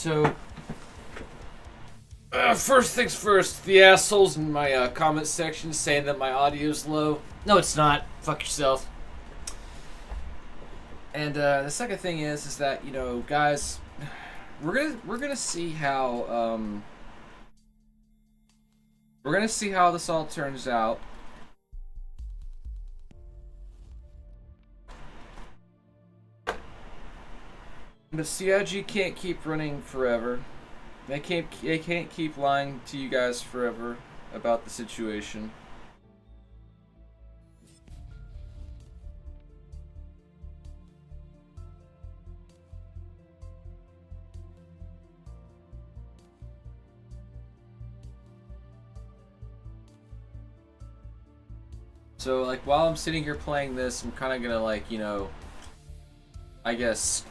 So, first things first, the assholes in my comment section saying that my audio's low. No, it's not. Fuck yourself. And the second thing is that, you know, guys, we're gonna see how this all turns out. But CIG can't keep running forever. They can't keep lying to you guys forever about the situation. So, like, while I'm sitting here playing this, I'm kind of gonna, like, you know, I guess,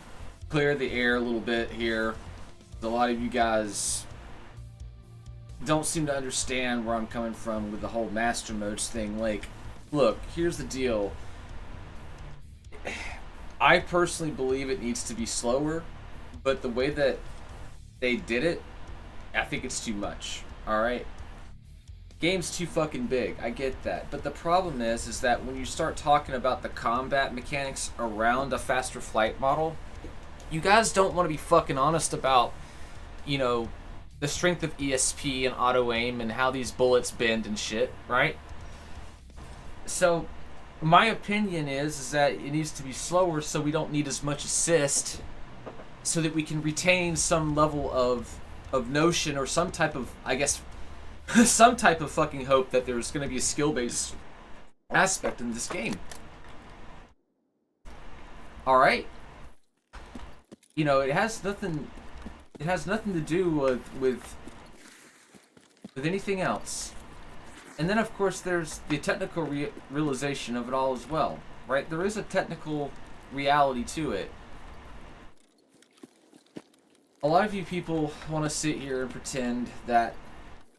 clear the air a little bit here. A lot of you guys don't seem to understand where I'm coming from with the whole master modes thing. Like, look, here's the deal. I personally believe it needs to be slower, but the way that they did it, I think it's too much. Alright? Game's too fucking big. I get that. But the problem is that when you start talking about the combat mechanics around a faster flight model, you guys don't want to be fucking honest about, you know, the strength of ESP and auto aim and how these bullets bend and shit, right? So, my opinion is that it needs to be slower so we don't need as much assist, so that we can retain some level of notion or some type of, I guess, some type of fucking hope that there's going to be a skill-based aspect in this game. Alright? You know, it has nothing to do with anything else. And then, of course, there's the technical realization of it all as well, right? There is a technical reality to it. A lot of you people want to sit here and pretend that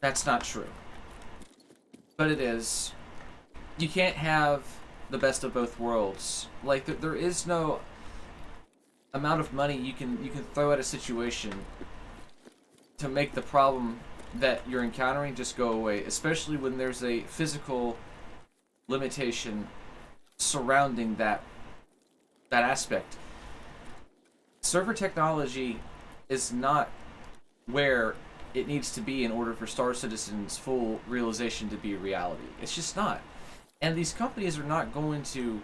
that's not true. But it is. You can't have the best of both worlds. Like, there is no amount of money you can throw at a situation to make the problem that you're encountering just go away, especially when there's a physical limitation surrounding that aspect. Server technology is not where it needs to be in order for Star Citizen's full realization to be a reality. It's just not. And these companies are not going to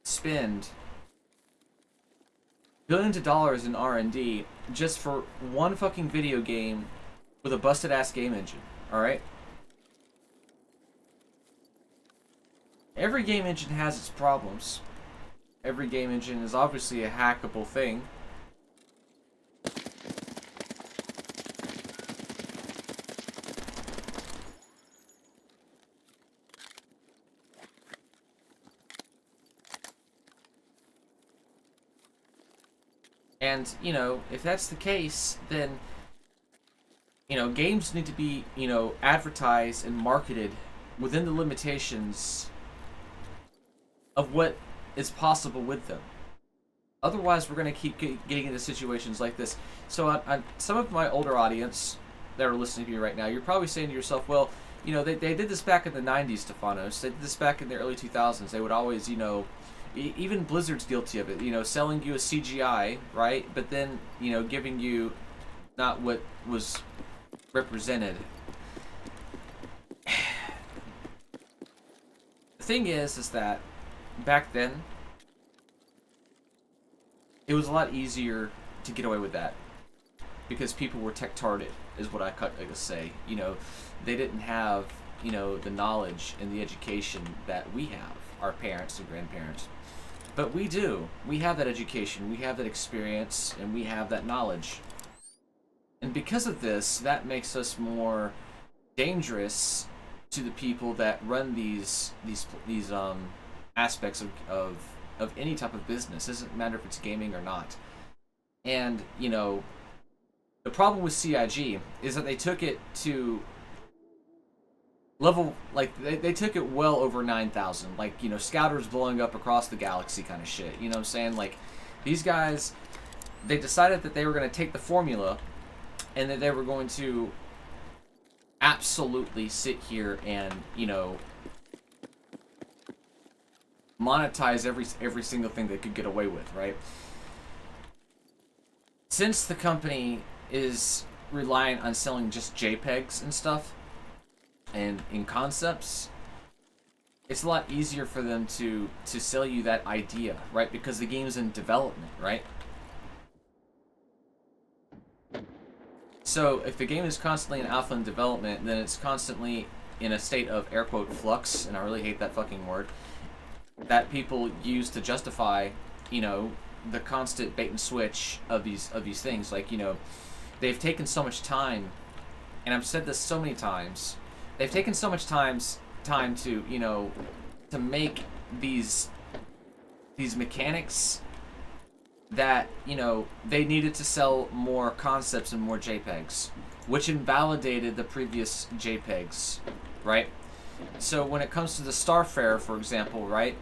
spend billions of dollars in R&D just for one fucking video game with a busted ass game engine, alright? Every game engine has its problems. Every game engine is obviously a hackable thing. And, you know, if that's the case, then, you know, games need to be, you know, advertised and marketed within the limitations of what is possible with them. Otherwise, we're going to keep getting into situations like this. So, some of my older audience that are listening to me right now, you're probably saying to yourself, well, you know, they did this back in the 90s, Stefanos. They did this back in the early 2000s. They would always, you know, even Blizzard's guilty of it, you know, selling you a CGI, right? But then, you know, giving you not what was represented. The thing is that back then, it was a lot easier to get away with that because people were tech-tarded, is what I could say. You know, they didn't have, you know, the knowledge and the education that we have, our parents and grandparents. But we do. We have that education, we have that experience, and we have that knowledge. And because of this, that makes us more dangerous to the people that run these aspects of any type of business. It doesn't matter if it's gaming or not. And, you know, the problem with CIG is that they took it to level, like, they took it well over 9,000. Like, you know, scouters blowing up across the galaxy kind of shit. You know what I'm saying? Like, these guys, they decided that they were going to take the formula and that they were going to absolutely sit here and, you know, monetize every single thing they could get away with, right? Since the company is reliant on selling just JPEGs and stuff and in concepts, it's a lot easier for them to sell you that idea, right? Because the game's in development, right? So if the game is constantly in alpha and development, then it's constantly in a state of air quote flux, and I really hate that fucking word, that people use to justify, you know, the constant bait and switch of these things. Like, you know, they've taken so much time, and I've said this so many times, they've taken so much time to, you know, to make these mechanics that, you know, they needed to sell more concepts and more JPEGs, which invalidated the previous JPEGs, right? So when it comes to the Starfare, for example, right,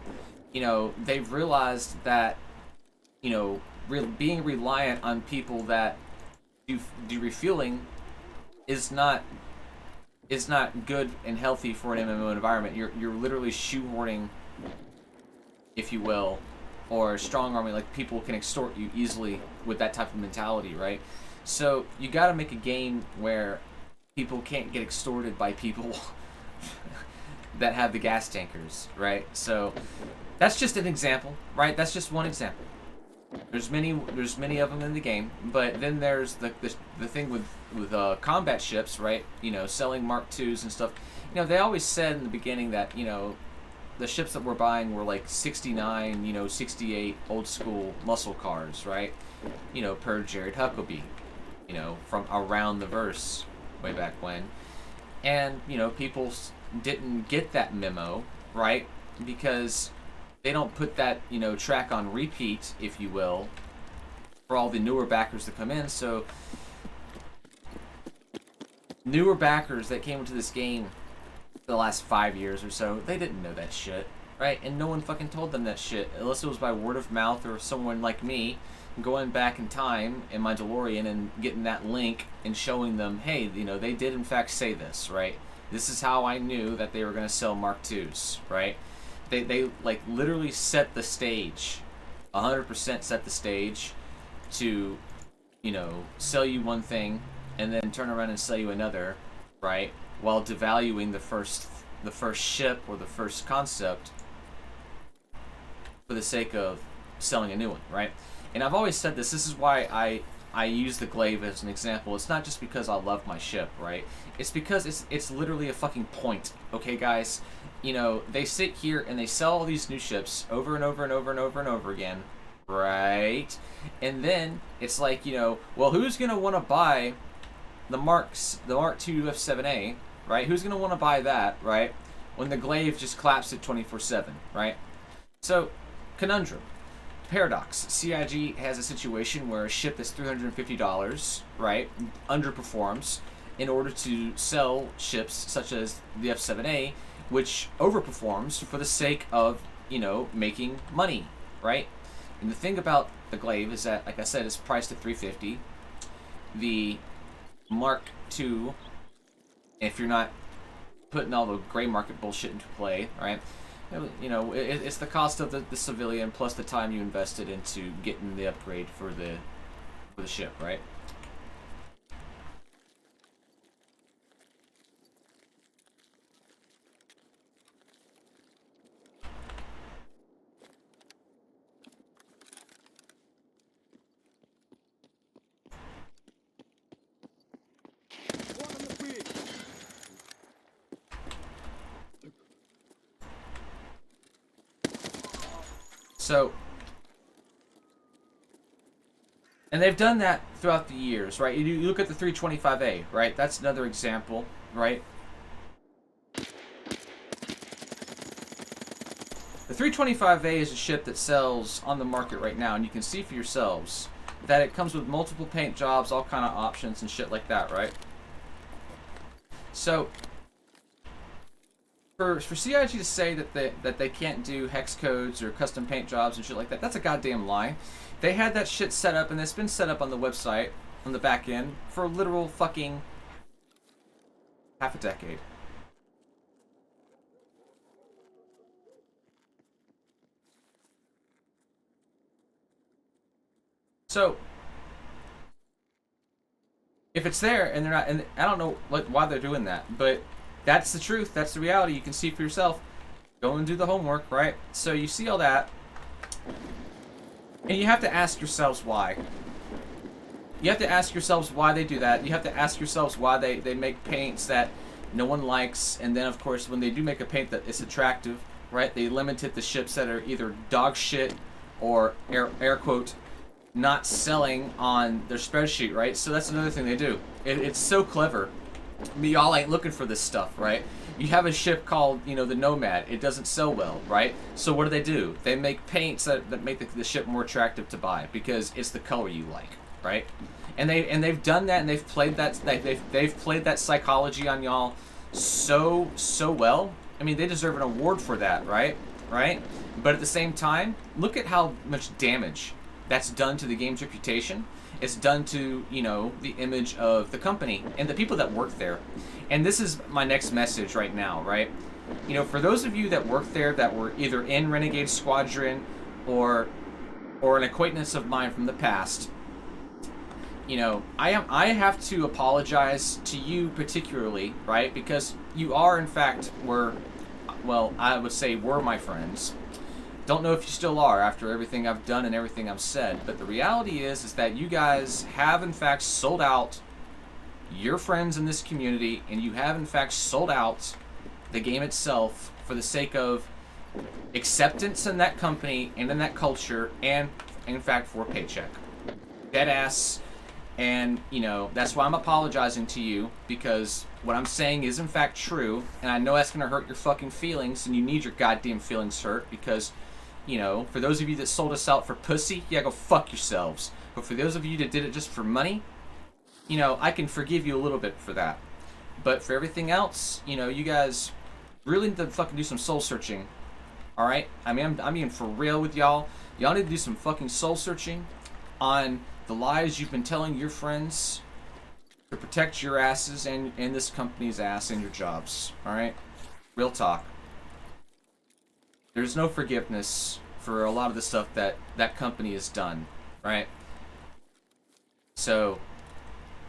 you know, they've realized that, you know, being reliant on people that do refueling is not good and healthy for an MMO environment. You're literally shoehorning, if you will, or strong arming. Like, people can extort you easily with that type of mentality, right? So you got to make a game where people can't get extorted by people that have the gas tankers, right? So that's just an example, right? That's just one example. There's many of them in the game, but then there's the thing with combat ships, right? You know, selling Mark IIs and stuff. You know, they always said in the beginning that, you know, the ships that we're buying were like 69, you know, 68 old school muscle cars, right? You know, per Jared Huckabee, you know, from around the verse way back when. And, you know, people didn't get that memo, right? Because they don't put that, you know, track on repeat, if you will, for all the newer backers that come in. So newer backers that came into this game the last 5 years or so, they didn't know that shit, right? And no one fucking told them that shit, unless it was by word of mouth or someone like me going back in time in my DeLorean and getting that link and showing them, hey, you know, they did in fact say this, right? This is how I knew that they were going to sell Mark IIs, right? They like literally set the stage, 100% set the stage to, you know, sell you one thing and then turn around and sell you another, right? While devaluing the first ship or the first concept for the sake of selling a new one, right? And I've always said this. This is why I use the glaive as an example. It's not just because I love my ship, right? It's because it's literally a fucking point, okay, guys? You know, they sit here and they sell all these new ships over and over and over and over and over again, right? And then it's like, you know, well, who's gonna want to buy the Mark II F7A, right? Who's gonna want to buy that, right? When the glaive just claps at 24/7, right? So, conundrum. Paradox. CIG has a situation where a ship that's $350, right, underperforms in order to sell ships such as the F7A, which overperforms for the sake of, you know, making money, right? And the thing about the glaive is that, like I said, it's priced at $350. The Mark II, if you're not putting all the gray market bullshit into play, right? You know, it's the cost of the civilian plus the time you invested into getting the upgrade for the ship, right? So, and they've done that throughout the years, right? You look at the 325A, right? That's another example, right? The 325A is a ship that sells on the market right now, and you can see for yourselves that it comes with multiple paint jobs, all kind of options and shit like that, right? So, for CIG to say that they can't do hex codes or custom paint jobs and shit like that, that's a goddamn lie. They had that shit set up, and it's been set up on the website on the back end for a literal fucking half a decade. So if it's there and they're not, and I don't know why they're doing that, but that's the truth. That's the reality. You can see for yourself. Go and do the homework, right? So you see all that, and you have to ask yourselves why. You have to ask yourselves why they do that. You have to ask yourselves why they make paints that no one likes, and then of course when they do make a paint that is attractive, right? They limit it to ships that are either dog shit or air quote not selling on their spreadsheet, right? So that's another thing they do. It's so clever. Y'all ain't looking for this stuff, right? You have a ship called, you know, the Nomad. It doesn't sell well, right? So what do? They make paints that make the ship more attractive to buy because it's the color you like, right? And they've done that, and they've played that psychology on y'all so well. I mean, they deserve an award for that, right? Right? But at the same time, look at how much damage that's done to the game's reputation. It's done to, you know, the image of the company and the people that work there. And this is my next message right now, right? You know, for those of you that work there that were either in Renegade Squadron or an acquaintance of mine from the past, you know, I have to apologize to you particularly, right? Because you are, in fact, I would say were my friends. Don't know if you still are after everything I've done and everything I've said, but the reality is that you guys have in fact sold out your friends in this community, and you have in fact sold out the game itself for the sake of acceptance in that company and in that culture, and in fact for a paycheck. Deadass. And, you know, that's why I'm apologizing to you, because what I'm saying is in fact true, and I know that's going to hurt your fucking feelings, and you need your goddamn feelings hurt, because, you know, for those of you that sold us out for pussy, yeah, go fuck yourselves. But for those of you that did it just for money, you know, I can forgive you a little bit for that. But for everything else, you know, you guys really need to fucking do some soul searching. Alright? I mean for real with y'all. Y'all need to do some fucking soul searching on the lies you've been telling your friends to protect your asses and this company's ass and your jobs. Alright? Real talk. There's no forgiveness for a lot of the stuff that company has done. Right? So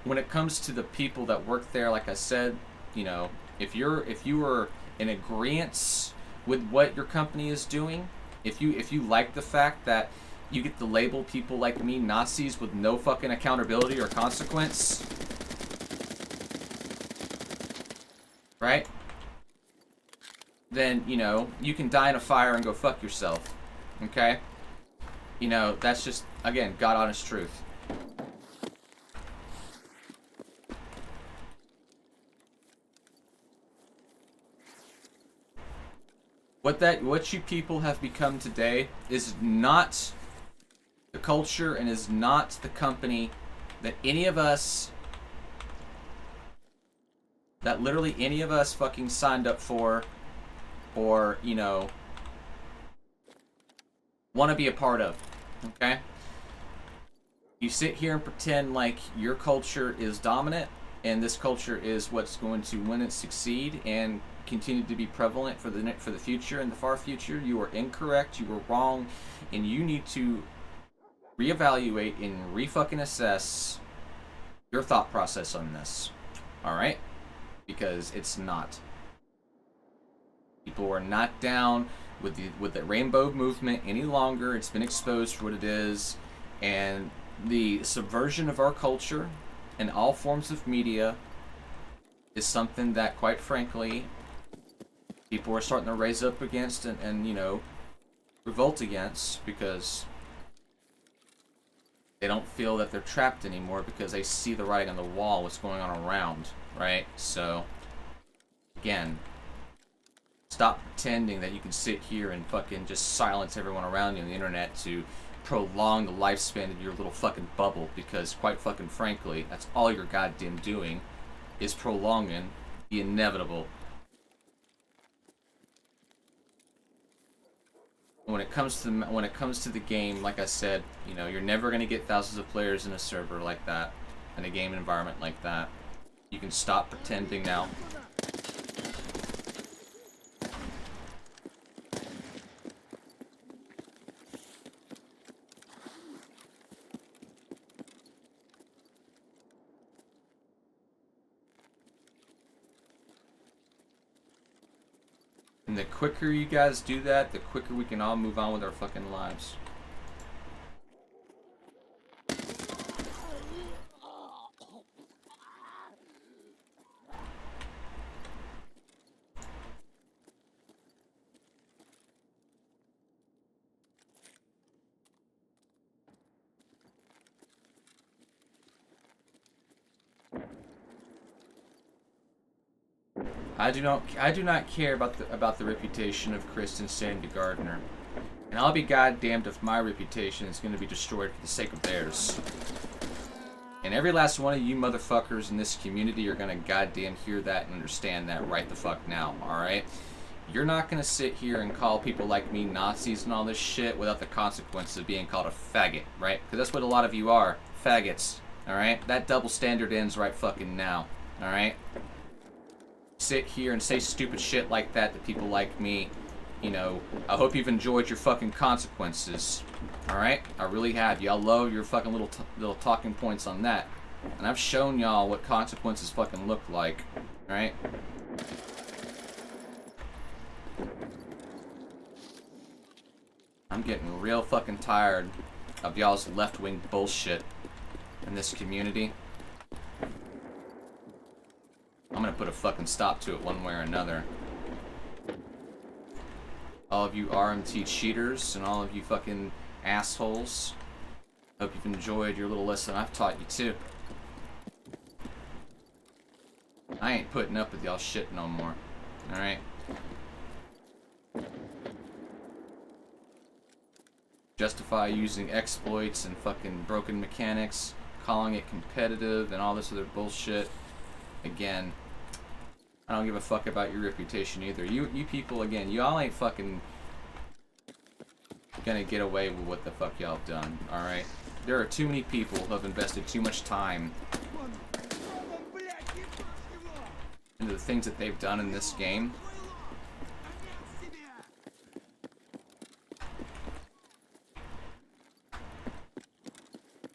when it comes to the people that work there, like I said, you know, if you are in agreement with what your company is doing, if you like the fact that you get to label people like me Nazis with no fucking accountability or consequence, right? Then, you know, you can die in a fire and go fuck yourself. Okay? You know, that's just, again, God honest truth. What you people have become today is not the culture and is not the company that any of us, that literally any of us fucking signed up for, or, you know, want to be a part of. Okay? You sit here and pretend like your culture is dominant and this culture is what's going to win and succeed and continue to be prevalent for the future and the far future. You are incorrect, you are wrong, and you need to reevaluate and re-fucking assess your thought process on this. Alright? Because it's not. People are not down with the rainbow movement any longer. It's been exposed for what it is, and the subversion of our culture in all forms of media is something that, quite frankly, people are starting to raise up against and you know, revolt against, because they don't feel that they're trapped anymore, because they see the writing on the wall, what's going on around, right? So, again, stop pretending that you can sit here and fucking just silence everyone around you on the internet to prolong the lifespan of your little fucking bubble, because quite fucking frankly, that's all you're goddamn doing, is prolonging the inevitable. when it comes to the game, like I said, you know, you're never gonna get thousands of players in a server like that, in a game environment like that. You can stop pretending now. And the quicker you guys do that, the quicker we can all move on with our fucking lives. I do not care about the reputation of Kristen Sandy Gardner. And I'll be goddamned if my reputation is going to be destroyed for the sake of theirs. And every last one of you motherfuckers in this community are going to goddamn hear that and understand that right the fuck now, alright? You're not going to sit here and call people like me Nazis and all this shit without the consequences of being called a faggot, right? Because that's what a lot of you are. Faggots, alright? That double standard ends right fucking now, alright? Sit here and say stupid shit like that to people like me. You know, I hope you've enjoyed your fucking consequences. Alright? I really have. Y'all love your fucking little talking points on that. And I've shown y'all what consequences fucking look like. Alright? I'm getting real fucking tired of y'all's left-wing bullshit in this community. I'm gonna put a fucking stop to it one way or another. All of you RMT cheaters and all of you fucking assholes. Hope you've enjoyed your little lesson I've taught you too. I ain't putting up with y'all shit no more. Alright? Justify using exploits and fucking broken mechanics, calling it competitive and all this other bullshit. Again, I don't give a fuck about your reputation either. You people, again, y'all ain't fucking gonna get away with what the fuck y'all have done, alright? There are too many people who have invested too much time into the things that they've done in this game.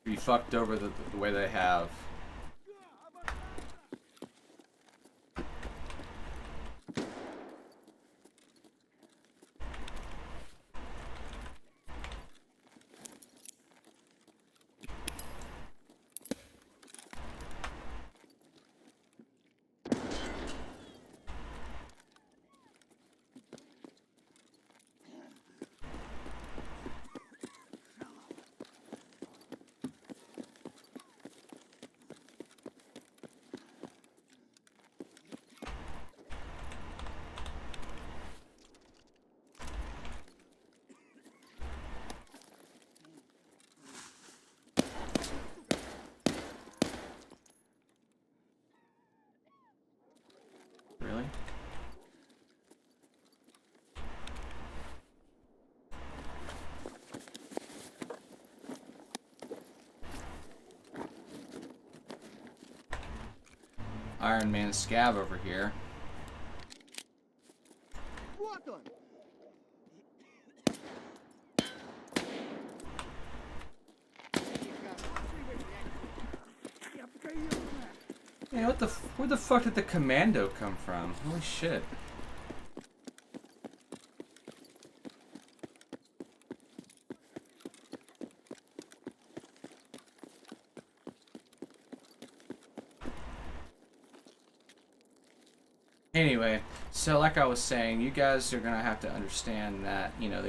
Be fucked over the way they have. Really? Iron Man Scav over here. Hey, where the fuck did the commando come from? Holy shit. Anyway, so like I was saying, you guys are gonna have to understand that, you know,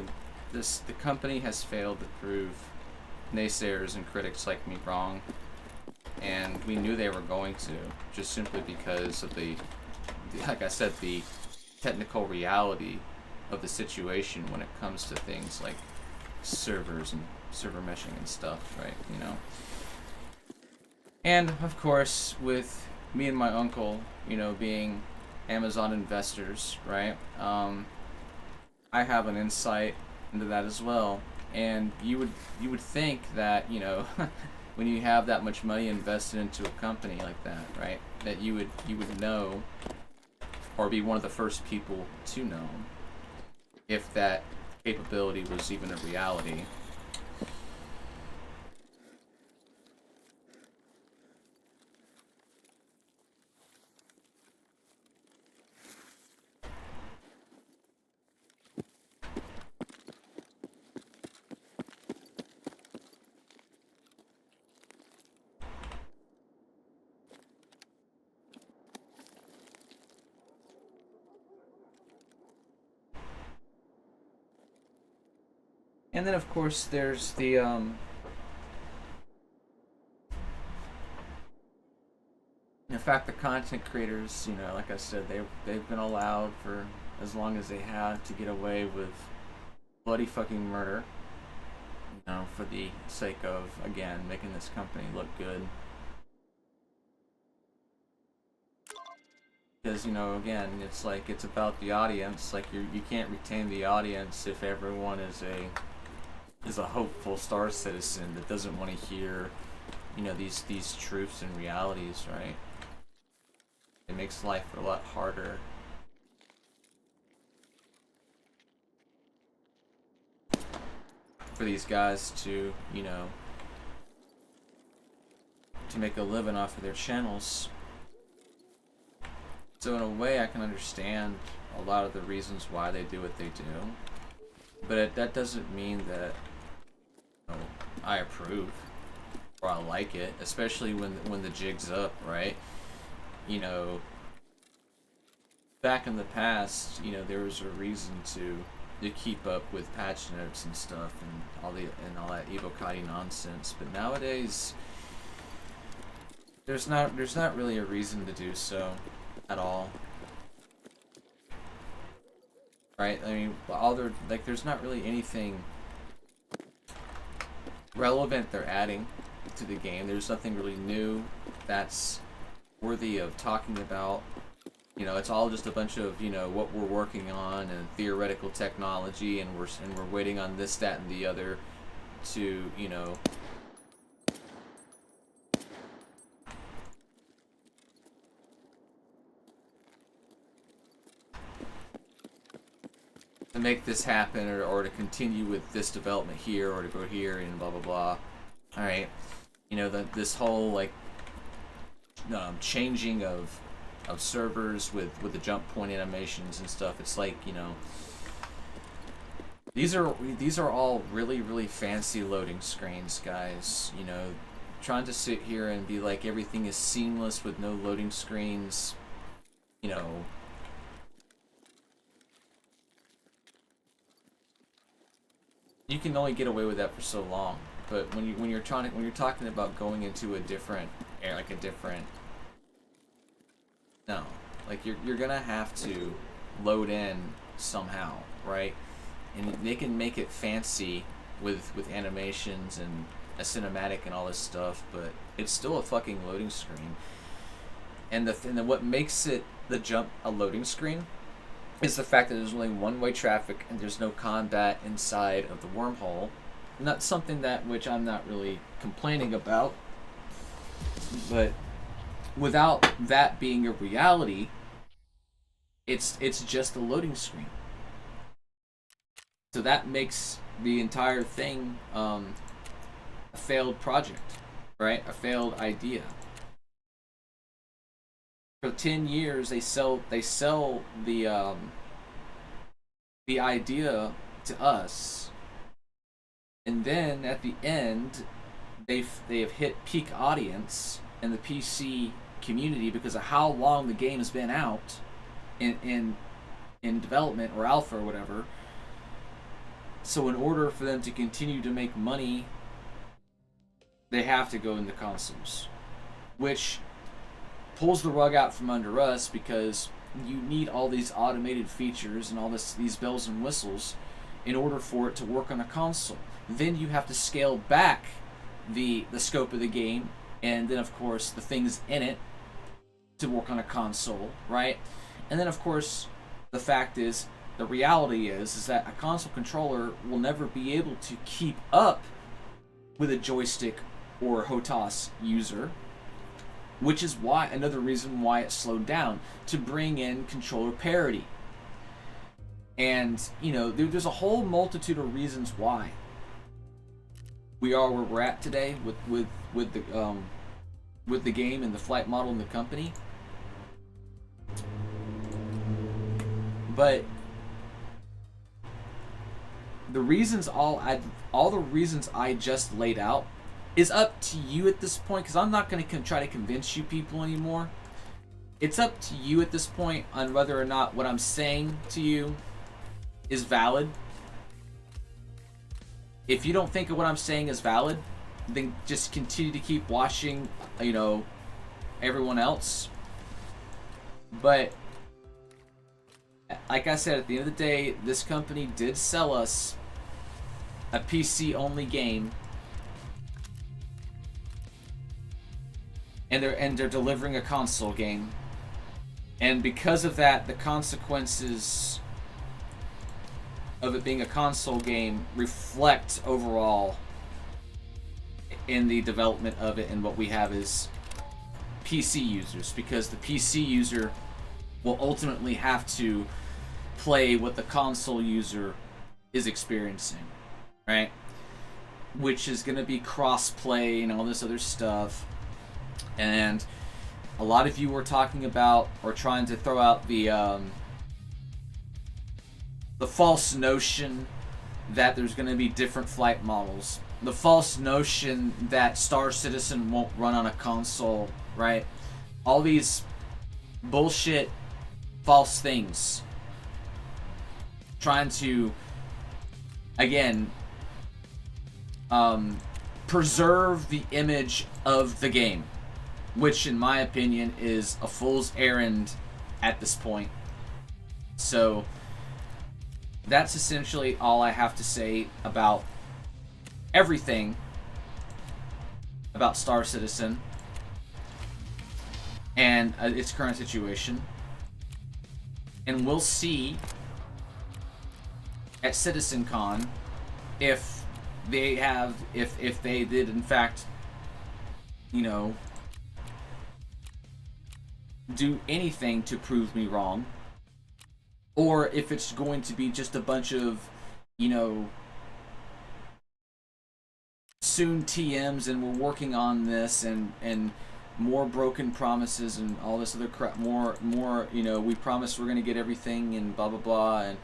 the company has failed to prove naysayers and critics like me wrong. And we knew they were going to, just simply because of like I said, the technical reality of the situation when it comes to things like servers and server meshing and stuff, right? You know. And of course, with me and my uncle, you know, being Amazon investors, right? I have an insight into that as well. And you would think that, you know, when you have that much money invested into a company like that, right? That you would know, or be one of the first people to know, if that capability was even a reality. And then of course there's the fact that content creators, you know, like I said, they've been allowed for as long as they have to get away with bloody fucking murder, you know, for the sake of, again, making this company look good. Because, you know, again, it's like, it's about the audience. Like, you can't retain the audience if everyone is a hopeful star citizen that doesn't want to hear, you know, these truths and realities, right? It makes life a lot harder. For these guys to, you know, to make a living off of their channels. So in a way, I can understand a lot of the reasons why they do what they do, but that doesn't mean that, you know, I approve or I like it, especially when the jig's up, right? You know, back in the past, you know, there was a reason to keep up with patch notes and stuff and all that evocati nonsense, but nowadays there's not really a reason to do so at all. Right? I mean, there's not really anything relevant they're adding to the game. There's nothing really new that's worthy of talking about. You know, it's all just a bunch of, you know, what we're working on and theoretical technology, and we're waiting on this, that, and the other to, you know, to make this happen, or to continue with this development here, or to go here and blah blah blah. All right, you know, this whole like changing of servers with the jump point animations and stuff. It's like, you know, these are all really really fancy loading screens, guys. You know, trying to sit here and be like everything is seamless with no loading screens, you know, you can only get away with that for so long. But when you're talking about going into a different like a different, no, like you're gonna have to load in somehow, right? And they can make it fancy with animations and a cinematic and all this stuff, but it's still a fucking loading screen. And what makes it the jump a loading screen is the fact that there's only one-way traffic and there's no combat inside of the wormhole. Not something that which I'm not really complaining about, but without that being a reality, it's just a loading screen. So that makes the entire thing a failed project, right? A failed idea. For 10 years, they sell the idea to us, and then at the end, they have hit peak audience in the PC community because of how long the game has been out in development or alpha or whatever. So in order for them to continue to make money, they have to go into consoles, which pulls the rug out from under us because you need all these automated features and all these bells and whistles in order for it to work on a console. Then you have to scale back the scope of the game, and then of course the things in it to work on a console, right? And then of course the fact is the reality is that a console controller will never be able to keep up with a joystick or HOTAS user, which is why another reason why it slowed down, to bring in controller parity. And there's a whole multitude of reasons why we are where we're at today with the game and the flight model and the company. But the reasons all the reasons I just laid out is up to you at this point, because I'm not going to try to convince you people anymore. It's up to you at this point on whether or not what I'm saying to you is valid. If you don't think of what I'm saying is valid, then just continue to keep watching, everyone else. But like I said, at the end of the day, this company did sell us a PC-only game, and they're delivering a console game, and because of that, the consequences of it being a console game reflect overall in the development of it, and what we have is PC users, because the PC user will ultimately have to play what the console user is experiencing, right? Which is going to be cross-play and all this other stuff. And a lot of you were talking about or trying to throw out the false notion that there's going to be different flight models. The false notion that Star Citizen won't run on a console, right? All these bullshit false things. Trying to, again, preserve the image of the game, which in my opinion is a fool's errand at this point. So that's essentially all I have to say about everything about Star Citizen and its current situation. And we'll see at CitizenCon if they did in fact, do anything to prove me wrong, or if it's going to be just a bunch of, soon TMs and we're working on this and more broken promises and all this other crap, more we promise we're going to get everything and blah blah blah, and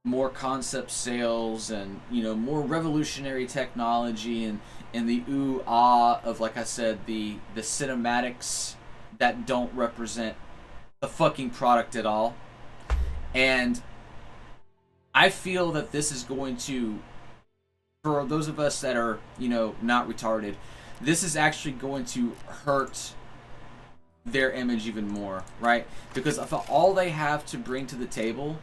more concept sales and more revolutionary technology and the ooh ah of, like I said, the cinematics that don't represent the fucking product at all. And I feel that this is going to, for those of us that are not retarded, this is actually going to hurt their image even more, right? Because if all they have to bring to the table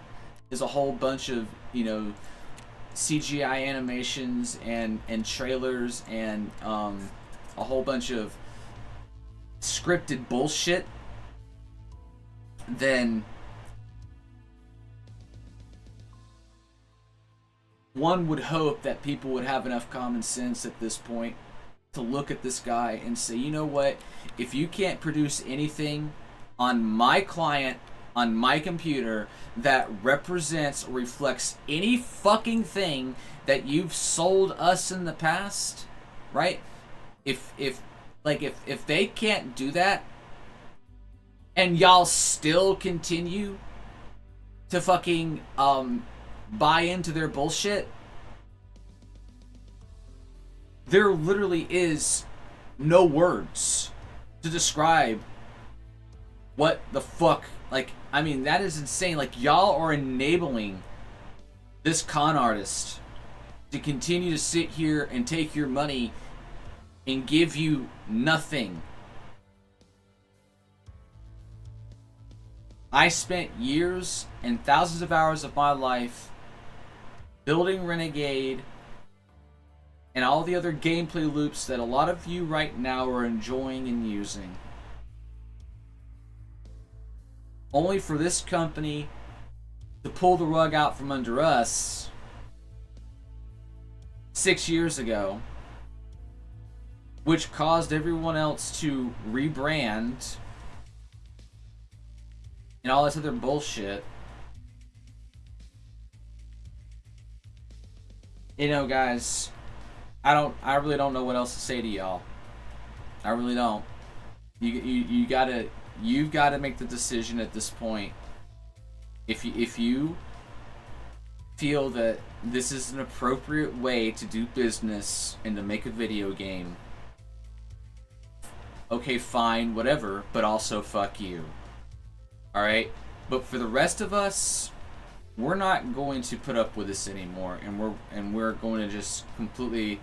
is a whole bunch of CGI animations and trailers and a whole bunch of scripted bullshit, then one would hope that people would have enough common sense at this point to look at this guy and say, you know what, if you can't produce anything on my client, on my computer, that represents or reflects any fucking thing that you've sold us in the past, right? If they can't do that, and y'all still continue to fucking buy into their bullshit, there literally is no words to describe what the fuck. That is insane. Y'all are enabling this con artist to continue to sit here and take your money and give you nothing. I spent years and thousands of hours of my life building Renegade and all the other gameplay loops that a lot of you right now are enjoying and using. Only for this company to pull the rug out from under us 6 years ago, which caused everyone else to rebrand and all this other bullshit. You know, guys, I really don't know what else to say to y'all. I really don't. You've got to make the decision at this point. If you feel that this is an appropriate way to do business and to make a video game, okay, fine, whatever, but also fuck you. Alright? But for the rest of us, we're not going to put up with this anymore, and we're going to just completely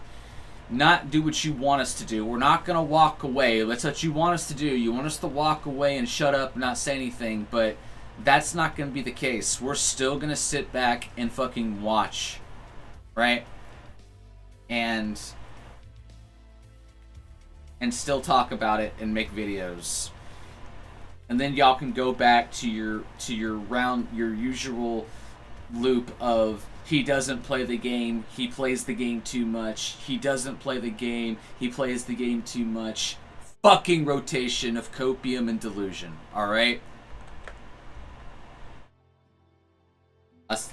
not do what you want us to do. We're not going to walk away. That's what you want us to do. You want us to walk away and shut up and not say anything, but that's not going to be the case. We're still going to sit back and fucking watch. Right? And still talk about it and make videos. And then y'all can go back to your usual loop of he doesn't play the game, he plays the game too much, he doesn't play the game, he plays the game too much. Fucking rotation of copium and delusion. Alright?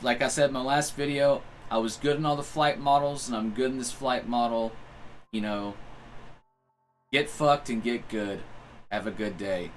Like I said in my last video, I was good in all the flight models, and I'm good in this flight model. You know, get fucked and get good. Have a good day.